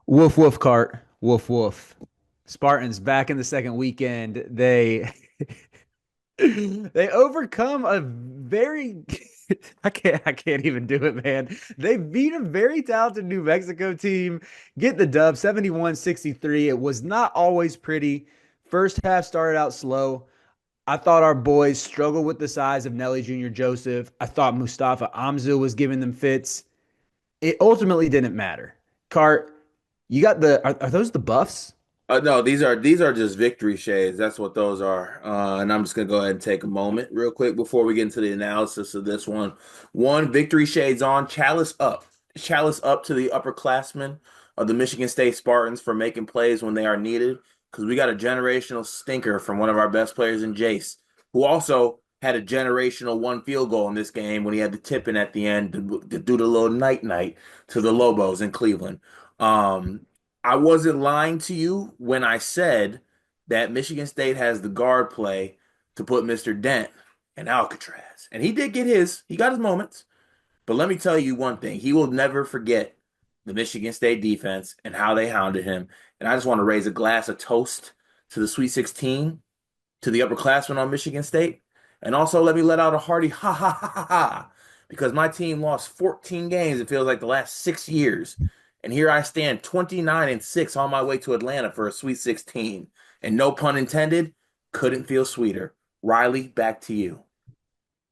Woof woof cart. Woof woof. Spartans back in the second weekend. They they overcome a very I can't even do it, man. They beat a very talented New Mexico team, get the dub 71-63. It was not always pretty. First half started out slow. I thought our boys struggled with the size of Nelly Jr. Joseph. I thought Mustafa Amzil was giving them fits. It ultimately didn't matter. Cart, you got are those the buffs? No, these are just victory shades. That's what those are. And I'm just gonna go ahead and take a moment real quick before we get into the analysis of this one. One, victory shades on, chalice up. Chalice up to the upperclassmen of the Michigan State Spartans for making plays when they are needed. Because we got a generational stinker from one of our best players in Jace, who also had a generational one field goal in this game when he had the tip in at the end to do the little night night to the Lobos in Cleveland. Um, I wasn't lying to you when I said that Michigan State has the guard play to put Mr. Dent in Alcatraz. And he did get his, he got his moments. But let me tell you one thing, he will never forget the Michigan State defense and how they hounded him. And I just want to raise a glass of toast to the Sweet 16, to the upperclassmen on Michigan State. And also let me let out a hearty ha ha ha ha ha because my team lost 14 games, it feels like the last 6 years. And here I stand 29-6 on my way to Atlanta for a Sweet 16. And no pun intended, couldn't feel sweeter. Riley, back to you.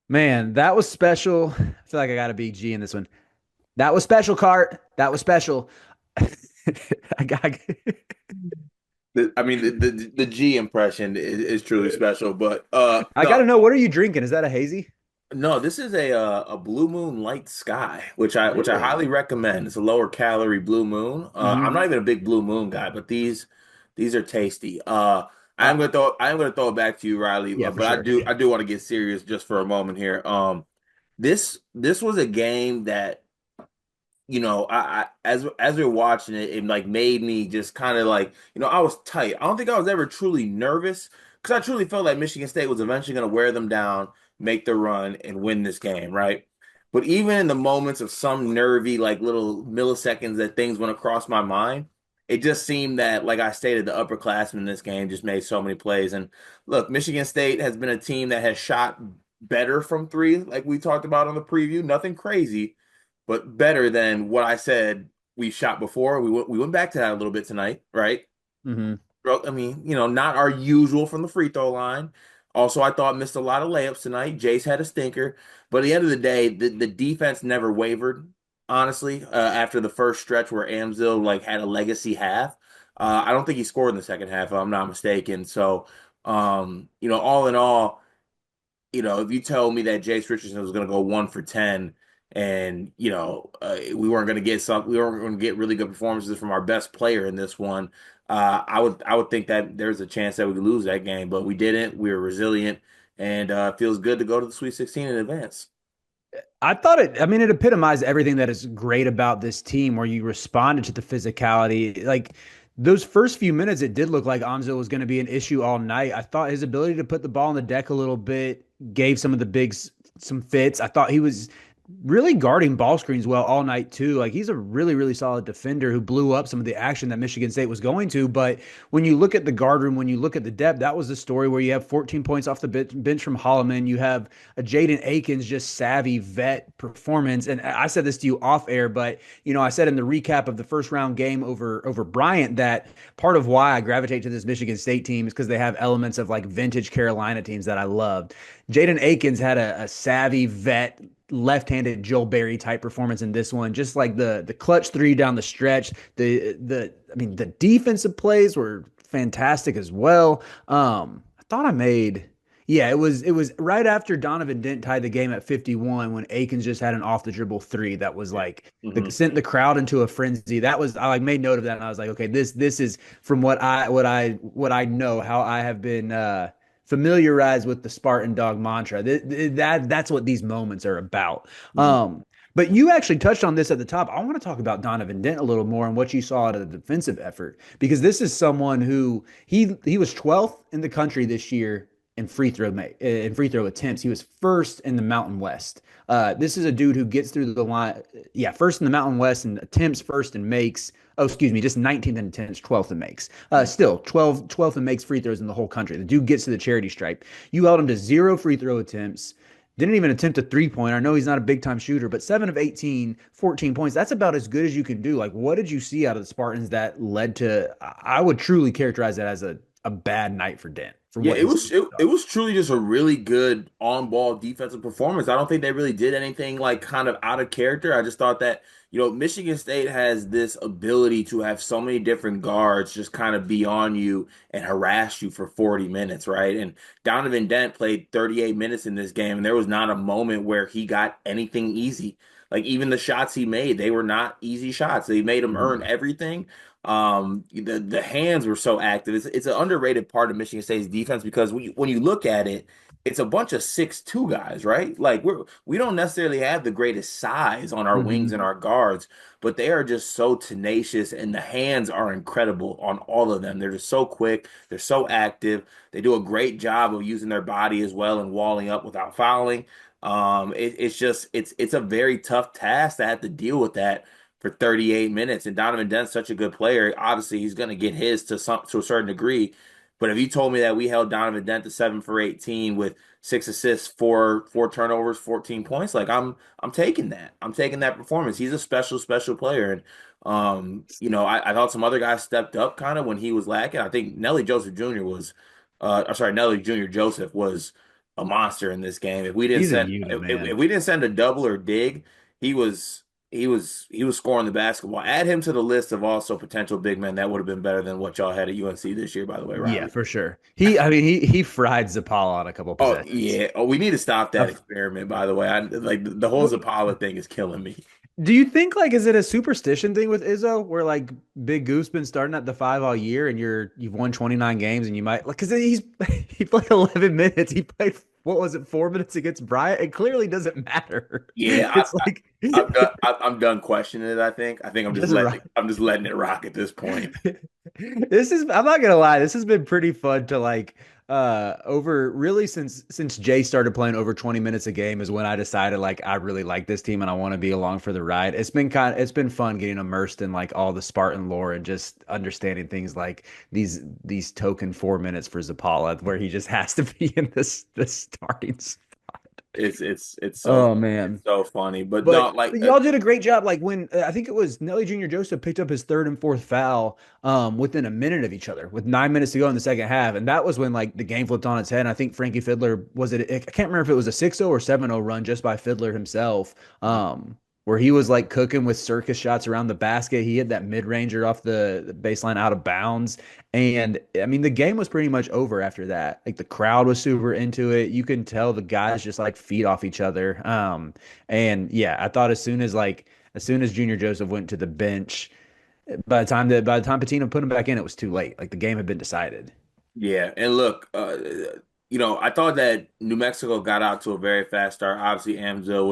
Man, that was special. I feel like I got a big G in this one. That was special, Cart. That was special. I got I mean, the G impression is truly special, but I got no, to know, what are you drinking? Is that a hazy? no, this is a Blue Moon Light Sky, which I highly Really? recommend. It's a lower calorie Blue Moon. I'm not Hmm. even a big Blue Moon guy, but these are tasty. Uh, I'm gonna throw it back to you, Riley. yeah, for But sure. I do want to get serious just for a moment here. This was a game that I as we were watching it, it like made me just kind of like I was tight. I don't think I was ever truly nervous because I truly felt like Michigan State was eventually going to wear them down, make the run, and win this game, right? But even in the moments of some nervy, like little milliseconds that things went across my mind, it just seemed that, like I stated, the upperclassmen in this game just made so many plays. And look, Michigan State has been a team that has shot better from three, like we talked about on the preview. Nothing crazy, but better than what I said we shot before. We went back to that a little bit tonight, right? Hmm. I mean, not our usual from the free throw line. Also, I thought missed a lot of layups tonight. Jace had a stinker, but at the end of the day, the defense never wavered. Honestly, after the first stretch where Amzil like had a legacy half, I don't think he scored in the second half, if I'm not mistaken. So, all in all, if you told me that Jace Richardson was going to go 1 for 10 and, we weren't going to get really good performances from our best player in this one, I would think that there's a chance that we could lose that game, but we didn't. We were resilient and it feels good to go to the Sweet 16 in advance. I thought I mean, it epitomized everything that is great about this team where you responded to the physicality. Like those first few minutes, it did look like Amzo was going to be an issue all night. I thought his ability to put the ball on the deck a little bit gave some of the bigs some fits. I thought he was really guarding ball screens well all night too. Like he's a really, really solid defender who blew up some of the action that Michigan State was going to. But when you look at the guard room, when you look at the depth, that was the story where you have 14 points off the bench from Holloman. You have a Jaden Akins just savvy vet performance. And I said this to you off air, but I said in the recap of the first round game over Bryant that part of why I gravitate to this Michigan State team is because they have elements of like vintage Carolina teams that I loved. Jaden Akins had a savvy vet left-handed Joe Barry type performance in this one. Just like the clutch three down the stretch. The defensive plays were fantastic as well. I thought I made yeah, it was right after Donovan Dent tied the game at 51 when Akins just had an off the dribble three that was Yeah. like Hmm. sent the crowd into a frenzy. That was I like made note of that and I was like, okay, this is from what I know how I have been familiarized with the Spartan dog mantra. That's what these moments are about. Hmm. Um, but you actually touched on this at the top. I want to talk about Donovan Dent a little more and what you saw out of the defensive effort because this is someone who he was 12th in the country this year in free throw attempts. He was first in the Mountain West. This is a dude who gets through the line. Yeah, first in the Mountain West and attempts, first and makes. Oh, excuse me, just 19th in attempts, 12th in makes. Still 12th in makes free throws in the whole country. The dude gets to the charity stripe. You held him to zero free throw attempts. Didn't even attempt a 3 pointer. I know he's not a big time shooter, but 7 of 18, 14 points. That's about as good as you can do. Like, what did you see out of the Spartans that led to, I would truly characterize that as a bad night for Dent for Yeah, what it his was team it, done? it was truly just a really good on-ball defensive performance. I don't think they really did anything like kind of out of character. I just thought that, Michigan State has this ability to have so many different guards just kind of be on you and harass you for 40 minutes, right? And Donovan Dent played 38 minutes in this game, and there was not a moment where he got anything easy. Like even the shots he made, they were not easy shots. They made him earn Mhm. everything. The hands were so active. It's an underrated part of Michigan State's defense because when you look at it, it's a bunch of 6'2" guys, right? Like we don't necessarily have the greatest size on our wings and Mhm. our guards, but they are just so tenacious and the hands are incredible on all of them. They're just so quick, they're so active. They do a great job of using their body as well and walling up without fouling. It's just it's a very tough task to have to deal with that for 38 minutes. And Donovan Dent's such a good player. Obviously, he's going to get his to a certain degree. But if you told me that we held Donovan Dent to 7 for 18 with 6 assists, four turnovers, 14 points, like I'm taking that. I'm taking that performance. He's a special player. And I thought some other guys stepped up kind of when he was lacking. I think Nelly Joseph Jr. was I'm sorry, Nelly Jr. Joseph was a monster in this game. If we didn't He's a send unit, if man. we didn't send a double or dig, he was he was scoring the basketball. Add him to the list of also potential big men. That would have been better than what y'all had at UNC this year, by the way, Yeah, Riley. for sure. He fried Zapala on a couple Oh possessions. yeah. Oh, we need to stop that I've- experiment, by the way. I like the whole Zapala thing is killing me. Do you think like is it a superstition thing with Izzo where like Big Goose been starting at the five all year and you've won 29 games and you might like because he played 11 minutes. He played what was it 4 minutes against Bryant? It clearly doesn't matter. Yeah, It's like I'm done questioning it, I think. I think just right. I'm just letting it rock at this point. I'm not gonna lie, this has been pretty fun to like over really since Jay started playing over 20 minutes a game is when I decided like I really like this team and I want to be along for the ride. It's been fun getting immersed in like all the Spartan lore and just understanding things like these token 4 minutes for Zapala where he just has to be in this starting. It's Oh man. so funny, but no, But y'all did a great job. Like when I think it was Nelly Jr. Joseph picked up his third and fourth foul within a minute of each other, with 9 minutes to go in the second half, and that was when like the game flipped on its head. And I think Frankie Fiddler was it. I can't remember if it was a 6-0 or 7-0 run just by Fiddler himself, where he was like cooking with circus shots around the basket. He hit that mid ranger off the baseline out of bounds, and I mean the game was pretty much over after that. Like the crowd was super into it. You can tell the guys just like feed off each other. And yeah, I thought as soon as Junior Joseph went to the bench, by the time Patino put him back in, it was too late. Like the game had been decided. Yeah, and look, I thought that New Mexico got out to a very fast start. Obviously, Amzo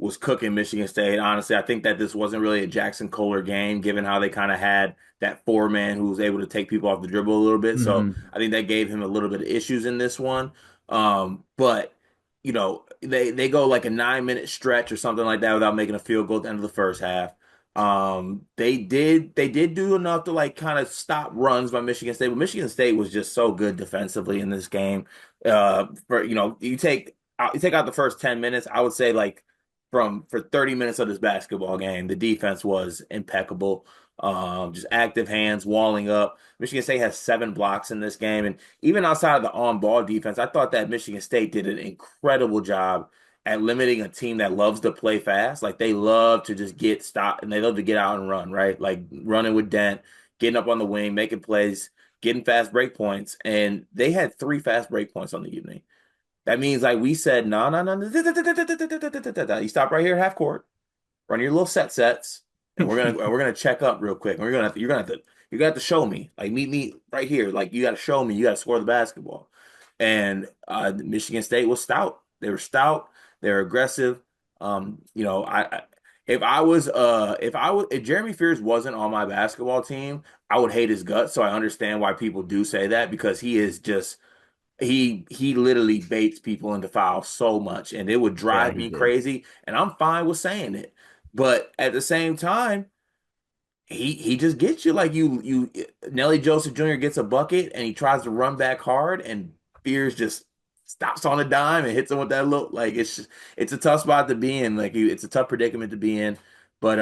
was cooking Michigan State. Honestly, I think that this wasn't really a Jackson Kohler game, given how they kind of had that four-man who was able to take people off the dribble a little bit. So Hmm. I think that gave him a little bit of issues in this one. But they go like a 9 minute stretch or something like that without making a field goal at the end of the first half. They did do enough to like kind of stop runs by Michigan State, but Michigan State was just so good defensively in this game. You take out the first 10 minutes, I would say like for 30 minutes of this basketball game, the defense was impeccable. Just active hands, walling up. Michigan State has 7 blocks in this game, and even outside of the on-ball defense, I thought that Michigan State did an incredible job at limiting a team that loves to play fast. Like they love to just get stopped and they love to get out and run, right? Like running with Dent, getting up on the wing, making plays, getting fast break points. And they had 3 fast break points on the evening. That means like we said, no, no, no. You stop right here at half court, run your little sets, and we're gonna check up real quick. And you're gonna have to show me. Like meet me right here. Like you gotta show me, you gotta score the basketball. And Michigan State was stout. They were stout, they were aggressive. I if Jeremy Fears wasn't on my basketball team, I would hate his guts. So I understand why people do say that because he is just he literally baits people into fouls so much, and it would Yeah, drive he me did. crazy. And I'm fine with saying it, but at the same time, he just gets you like you. Nelly Joseph Jr. gets a bucket and he tries to run back hard, and Fears just stops on a dime and hits him with that look. Like it's a tough spot to be in. Like it's a tough predicament to be in, but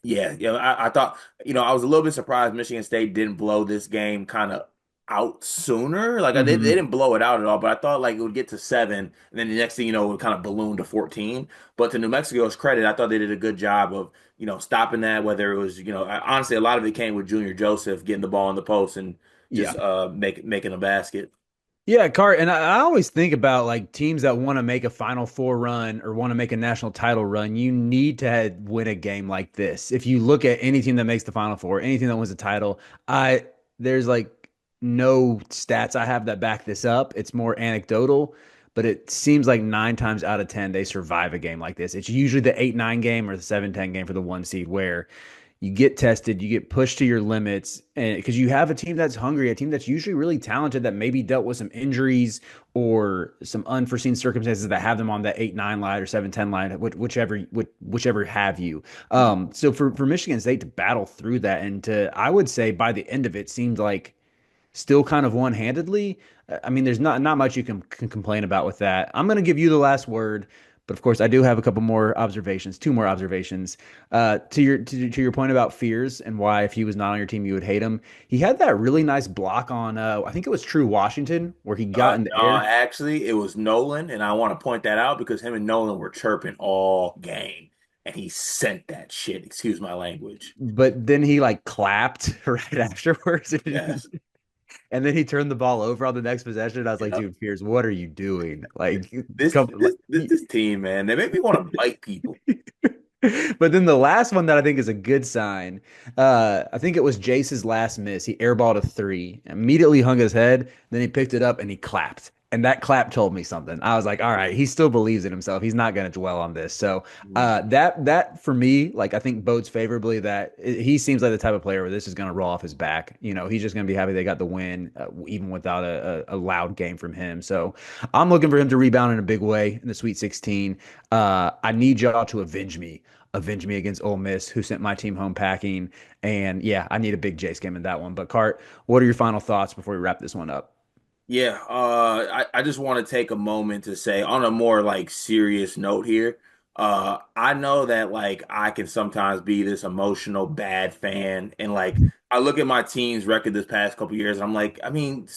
yeah, I thought, I was a little bit surprised Michigan State didn't blow this game kind of out sooner. Like they Hmm. didn't blow it out at all, but I thought like it would get to 7, and then the next thing you know, it would kind of balloon to 14. But to New Mexico's credit, I thought they did a good job of, stopping that. Whether it was, honestly, a lot of it came with Junior Joseph getting the ball in the post and Yeah. just making a basket. Yeah, Cart, and I always think about like teams that want to make a Final Four run or want to make a national title run. You need to win a game like this. If you look at any team that makes the Final Four, anything that wins a title, I there's like no stats I have that back this up. It's more anecdotal, but it seems like 9 times out of 10 they survive a game like this. It's usually the 8-9 game or the 7-10 game for the one seed where you get tested, you get pushed to your limits, and because you have a team that's hungry, a team that's usually really talented that maybe dealt with some injuries or some unforeseen circumstances that have them on that 8-9 line or 7-10 line, whichever have you. So for Michigan State to battle through that and to, I would say by the end of it, seemed like still kind of one-handedly. I mean, there's not much you can complain about with that. I'm going to give you the last word, but of course, I do have a couple more observations, two more observations. To your point about Fears and why if he was not on your team you would hate him. He had that really nice block on I think it was True Washington where he got in the No, air. actually, it was Nolan, and I want to point that out because him and Nolan were chirping all game, and he sent that shit. Excuse my language. But then he like clapped right afterwards, Yes. and then he turned the ball over on the next possession. I was like, Yep. dude, Fears, what are you doing? Like, This come, this this, this team, man, they make me want to bite people. But then the last one that I think is a good sign, I think it was Jace's last miss. He airballed a three, immediately hung his head, then he picked it up and he clapped. And that clap told me something. I was like, all right, he still believes in himself. He's not going to dwell on this. So that for me, like I think bodes favorably that he seems like the type of player where this is going to roll off his back. He's just going to be happy they got the win, even without a loud game from him. So I'm looking for him to rebound in a big way in the Sweet 16. I need y'all to avenge me against Ole Miss, who sent my team home packing. And yeah, I need a big Jace game in that one. But Cart, what are your final thoughts before we wrap this one up? Yeah, I just want to take a moment to say on a more like serious note here. I know that like I can sometimes be this emotional bad fan, and like I look at my team's record this past couple years, and I'm like, I mean,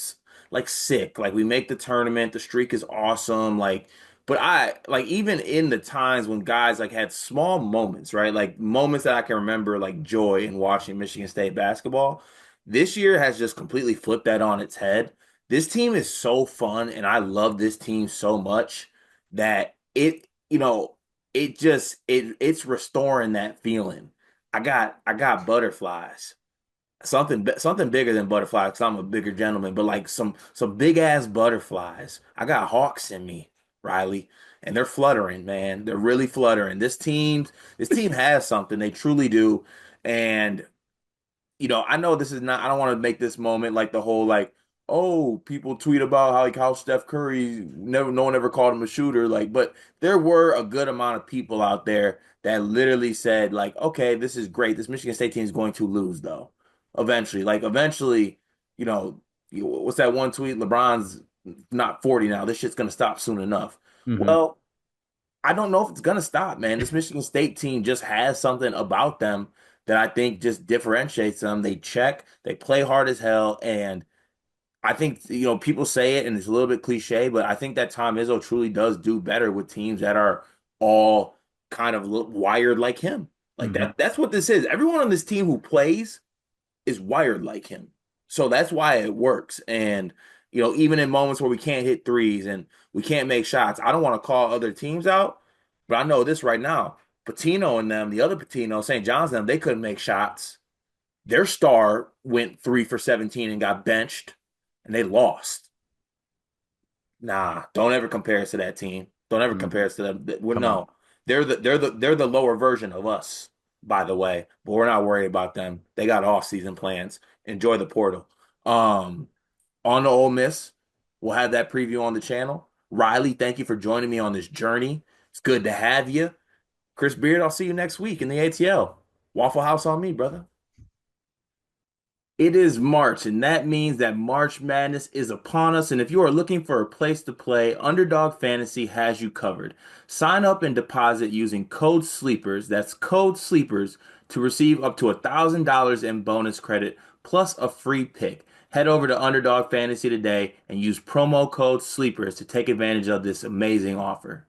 like sick. Like we make the tournament, the streak is awesome. Like, but I like even in the times when guys like had small moments, right? Like moments that I can remember, like joy in watching Michigan State basketball. This year has just completely flipped that on its head. This team is so fun, and I love this team so much that it's restoring that feeling. I got butterflies. Something bigger than butterflies because I'm a bigger gentleman, but like some big ass butterflies. I got hawks in me, Riley, and they're fluttering, man. They're really fluttering. This team has something. They truly do. And I know this is not, I don't want to make this moment like the whole like, oh, people tweet about how Steph Curry no one ever called him a shooter. Like, but there were a good amount of people out there that literally said, like, okay, this is great. This Michigan State team is going to lose though. Eventually. Like eventually, you know, what's that one tweet? LeBron's not 40 now. This shit's gonna stop soon enough. Hmm. Well, I don't know if it's gonna stop, man. This Michigan State team just has something about them that I think just differentiates them. They check, they play hard as hell, and I think people say it and it's a little bit cliche, but I think that Tom Izzo truly does do better with teams that are all kind of wired like him. Like Hmm. that's what this is. Everyone on this team who plays is wired like him. So that's why it works. And even in moments where we can't hit threes and we can't make shots, I don't want to call other teams out, but I know this right now. Patino and them, the other Patino, St. John's and them, they couldn't make shots. Their star went 3 for 17 and got benched, and they lost. Nah, don't ever compare us to that team. Don't ever compare Hmm. us to them. Well, Come on. no, they're the lower version of us, by the way. But we're not worried about them. They got off season plans. Enjoy the portal. On to Ole Miss. We'll have that preview on the channel. Riley, thank you for joining me on this journey. It's good to have you. Chris Beard, I'll see you next week in the ATL. Waffle House on me, brother. It is March, and that means that March Madness is upon us. And if you are looking for a place to play, Underdog Fantasy has you covered. Sign up and deposit using code SLEEPERS, that's code SLEEPERS, to receive up to $1,000 in bonus credit plus a free pick. Head over to Underdog Fantasy today and use promo code SLEEPERS to take advantage of this amazing offer.